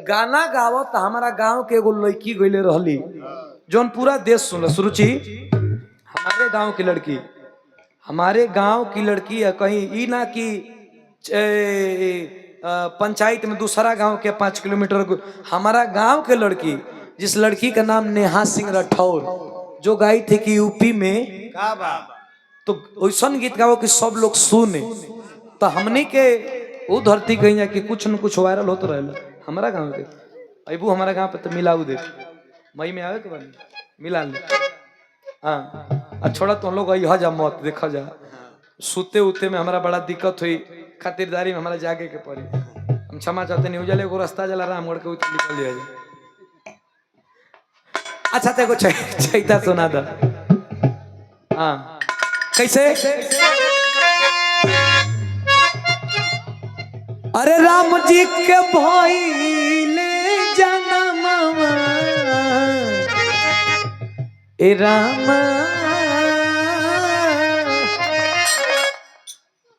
गाना गावत हमारा गांव के एगो लड़की गईले रहली जोन पूरा देश सुनल। सुरुचि हमारे गांव की लड़की है, कहीं ई ना कि पंचायत में दूसरा गांव के 5 किलोमीटर। हमारा गांव के लड़की, जिस लड़की का नाम नेहा सिंह राठौर, जो गाई थी कि यूपी में तो वैसा गीत गाओ कि सब लोग सुने। तो हमने के वो धरती कहीं जाके कुछ न कुछ वायरल होता रहेला। हमारा गांव के अबू हमारा गांव पे तो मिलाऊ दे मई में आवे के बाद मिला ले। हाँ छोड़ा तुम लोग यहाँ जा मत देखा जा, सुते उते में हमारा बड़ा दिक्कत हुई, खातिरदारी में हमारा जागे के पड़ी। हम क्षमा चाहते नहीं उजले को रास्ता जला रामगढ़ के उतर निकल जाए। अच्छा तेको चाहिए सुना था। हाँ कैसे? अरे राम जी के भइले जनमवा ए रामा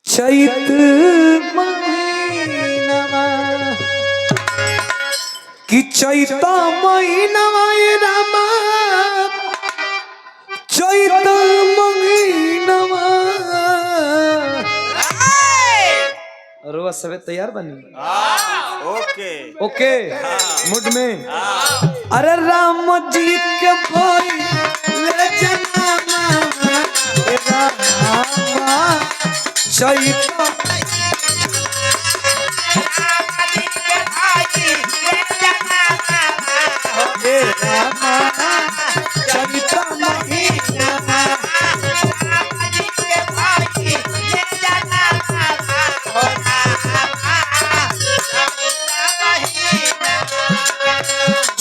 चैत महीनवा कि चैत महीनवा ए रामा चैत महीनवा। रोआ सबे तैयार बनी? ओके ओके मूड में। अरे राम जी के भाई ले जनामा ए रामा चैत ए रामा चैत महीना।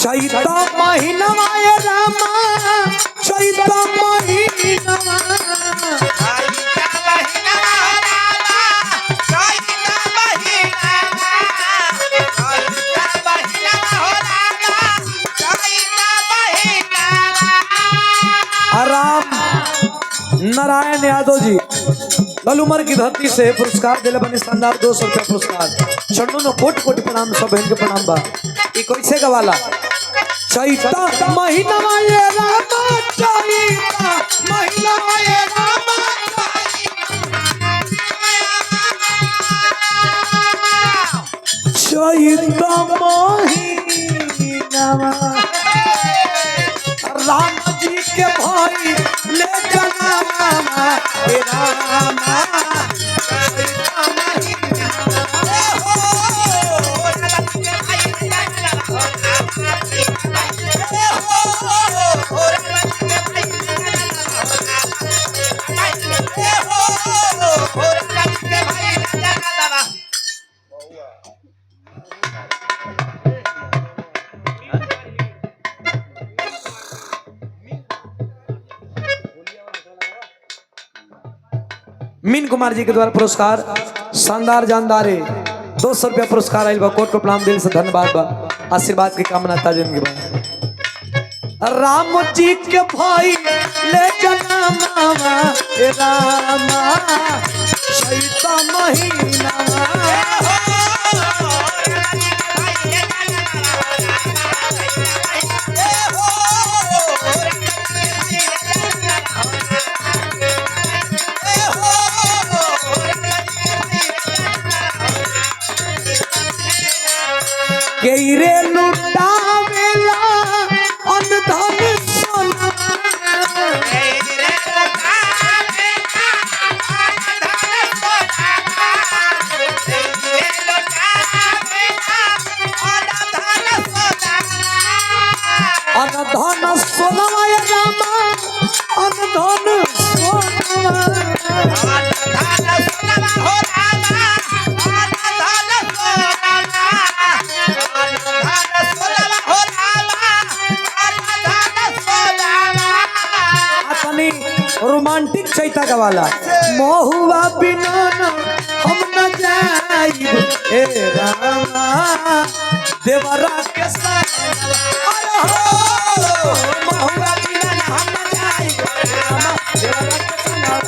चैत महीनवा ए रामा चैत महीनवा। राम नारायण यादव जी ललूमर की धरती से पुरस्कार दिले बनी शानदार 200 रुपया पुरस्कार। चरणों में कोटि कोटि प्रणाम, सब बहन के प्रणाम बा। ये कैसे गवाला? चैत महीनवा ए रामा चैत महीनवा ए रामा चैत महीनवा। राम जी के भाई ले जनामा ए रामा मीन कुमार जी के द्वारा पुरस्कार शानदार जानदारे 200 रुपया पुरस्कार आयल बा। कोट को प्रणाम दिल से धन्यवाद बा, आशीर्वाद की कामना था जिंदगी बा। राम जी के भाई ले जनामा ए रामा चैत महीना। केरे लुटावेला अनधन सोना अनधन सोना ए रामा अनधन सोना। रोमांटिक चैता का वाला महुआ बिना हम न जाइब ए रामा देवरा के साथ। महुआ बिना हम न जाइब रामा देवरा के साथ।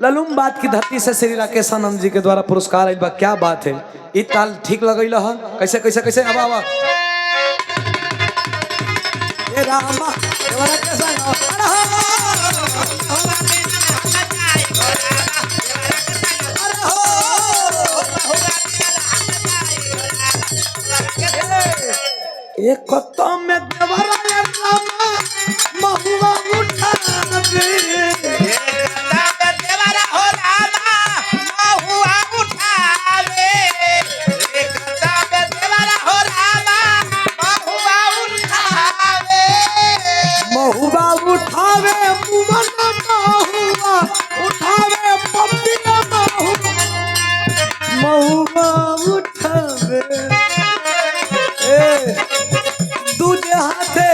ललुम बात की धरती से श्री राकेश आनंद जी के द्वारा पुरस्कार आइल बा। क्या बात है, ई ताल ठीक लगैला ह। कैसे कैसे कैसे अब आवा ए रामा देवरा के संग एक कत्ता में देवरा या रामा महुआ उठावे महुआ उठावे मुमन महुआ उठावे पपिया महुआ उठावे दूजे हाथे